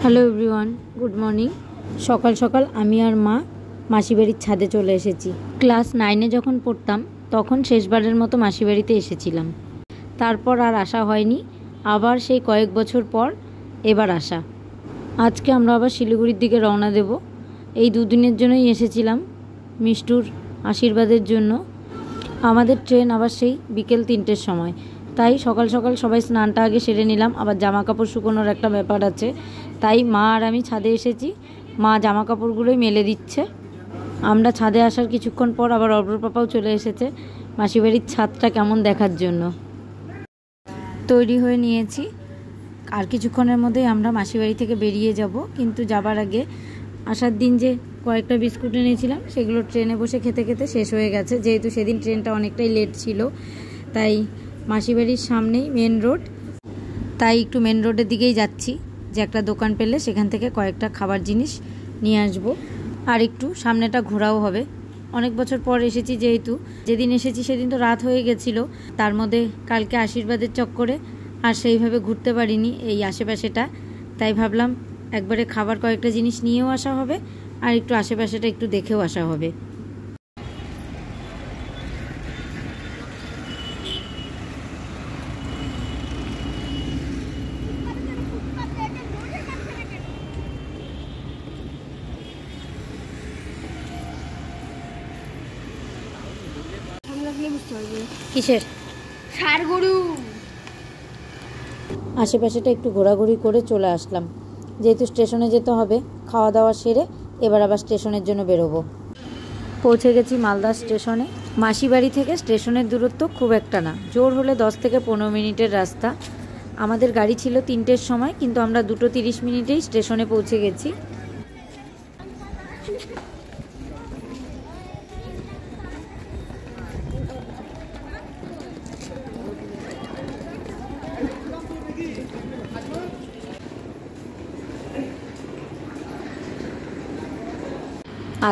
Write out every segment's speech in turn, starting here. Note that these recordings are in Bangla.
Hello everyone, good morning. সকাল সকাল আমি আর মা মাসিবাড়ির ছাদে চলে এসেছি। ক্লাস 9-এ যখন পড়তাম তখন শেষবারের মতো মাসিবাড়িতে এসেছিলাম। তারপর আর আসা হয়নি, আবার সেই কয়েক বছর পর এবার আসা। আজকে আমরা আবার শিলিগুড়ির দিকে রওনা দেব। এই দুদিনের জন্যই এসেছিলাম মিষ্টুর আশীর্বাদের জন্য। আমাদের ট্রেন আবার সেই বিকেল 3টের সময়, তাই সকাল সকাল সবাই স্নানটা আগে সেরে নিলাম। আবার জামা কাপড় শুকোনোর একটা ব্যাপার আছে, তাই মা আর আমি ছাদে এসেছি। মা জামা কাপড়গুলোই মেলে দিচ্ছে। আমরা ছাদে আসার কিছুক্ষণ পর আবার অব্র পাপাও চলে এসেছে মাসিবাড়ির ছাদটা কেমন দেখার জন্য। তৈরি হয়ে নিয়েছি, আর কিছুক্ষণের মধ্যেই আমরা মাসিবাড়ি থেকে বেরিয়ে যাব। কিন্তু যাবার আগে আসার দিন যে কয়েকটা বিস্কুট এনেছিলাম সেগুলো ট্রেনে বসে খেতে খেতে শেষ হয়ে গেছে। যেহেতু সেদিন ট্রেনটা অনেকটাই লেট ছিল, তাই মাসিবাড়ির সামনেই মেন রোড, তাই একটু মেন রোডের দিকেই যাচ্ছি, যে একটা দোকান পেলে সেখান থেকে কয়েকটা খাবার জিনিস নিয়ে আসবো। আর একটু সামনেটা ঘোরাও হবে। অনেক বছর পর এসেছি, যেহেতু যেদিন এসেছি সেদিন তো রাত হয়ে গেছিলো। তার মধ্যে কালকে আশীর্বাদের চক্করে আর সেইভাবে ঘুরতে পারিনি এই আশেপাশেটা, তাই ভাবলাম একবারে খাবার কয়েকটা জিনিস নিয়েও আসা হবে আর একটু আশেপাশেটা একটু দেখেও আসা হবে। কিসের ষাড় গরু? আশেপাশেটা একটু ঘোরাঘুরি করে চলে আসলাম। যেহেতু স্টেশনে যেতে হবে, খাওয়া দাওয়া সেরে এবার আবার স্টেশনের জন্য বেরোবো। পৌঁছে গেছি মালদা স্টেশনে। মাসিবাড়ি থেকে স্টেশনের দূরত্ব খুব একটা না, জোর হলে 10 থেকে 15 মিনিটের রাস্তা। আমাদের গাড়ি ছিল 3টের সময়, কিন্তু আমরা 2:30 মিনিটেই স্টেশনে পৌঁছে গেছি।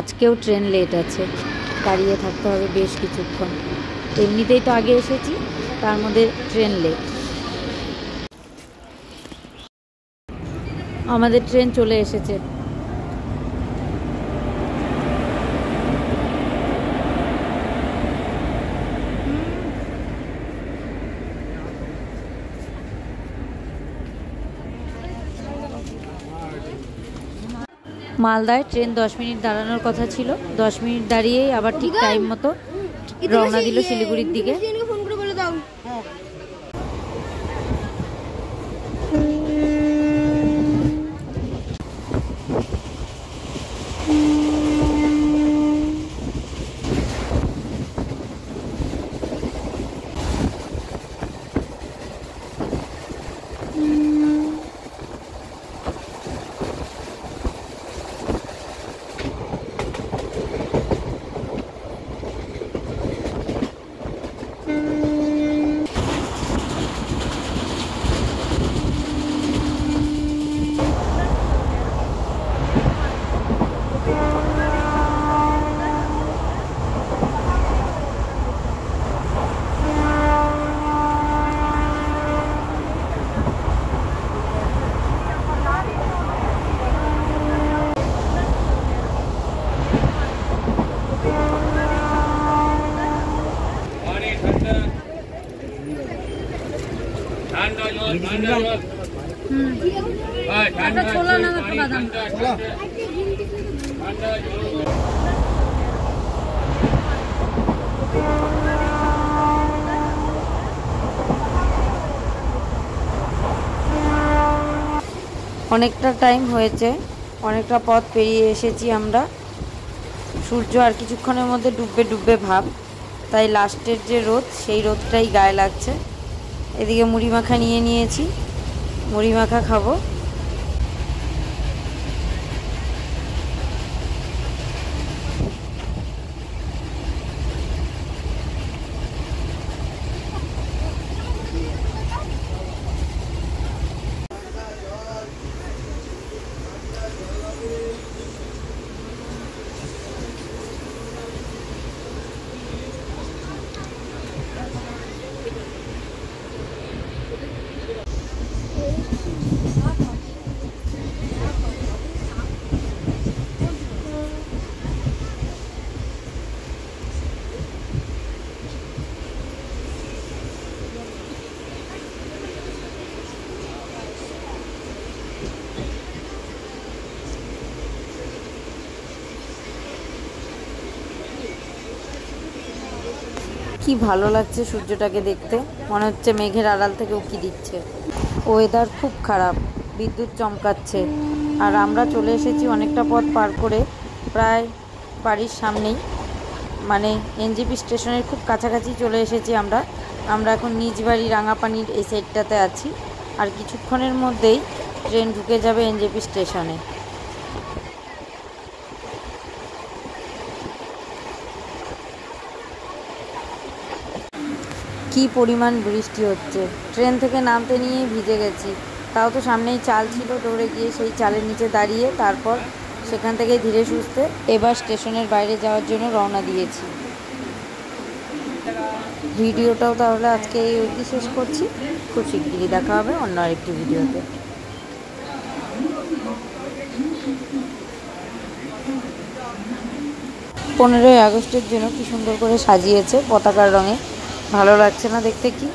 আজকেও ট্রেন লেট আছে, দাঁড়িয়ে থাকতে হবে বেশ কিছুক্ষণ। এমনিতেই তো আগে এসেছি, তার মধ্যে ট্রেন লেট। আমাদের ট্রেন চলে এসেছে। মালদায় ট্রেন 10 মিনিট দাঁড়ানোর কথা ছিল। 10 মিনিট দাঁড়িয়েই আবার ঠিক টাইম মতো রওনা দিল শিলিগুড়ির দিকে। অনেকটা টাইম হয়েছে, অনেকটা পথ পেরিয়ে এসেছি আমরা। সূর্য আর কিছুক্ষণের মধ্যে ডুববে ডুববে ভাব, তাই লাস্টের যে রোদ সেই রোদটাই গায়ে লাগছে। এদিকে মুড়ি মাখা নিয়ে নিয়েছি, মুড়ি মাখা খাবো। কি ভালো লাগছে সূর্যটাকে দেখতে, মনে হচ্ছে মেঘের আড়াল থেকে উঁকি দিচ্ছে। ওয়েদার খুব খারাপ, বিদ্যুৎ চমকাচ্ছে। আর আমরা চলে এসেছি অনেকটা পথ পার করে, প্রায় বাড়ির সামনেই, মানে এনজেপি স্টেশনের খুব কাছাকাছি চলে এসেছি আমরা। এখন নিজ বাড়ি রাঙাপানির এই সাইডটাতে আছি। আর কিছুক্ষণের মধ্যেই ট্রেন ঢুকে যাবে এনজেপি স্টেশনে। কি পরিমাণ বৃষ্টি হচ্ছে, ট্রেন থেকে নামতে নিয়ে ভিজে গেছি। তাও তো সামনেই চাল ছিল, দৌড়ে গিয়ে সেই চালের নিচে দাঁড়িয়ে তারপর সেখান থেকে ধীরে সুস্থে এবার স্টেশনের বাইরে যাওয়ার জন্য রওনা দিয়েছি। ভিডিওটাও তাহলে আজকে এই অবধি শেষ করছি। খুব শিগগিরই দেখা হবে অন্য আরেকটি ভিডিওতে। 15ই আগস্টের জন্য কি সুন্দর করে সাজিয়েছে পতাকার রঙে, ভালো লাগছে না দেখতে? কি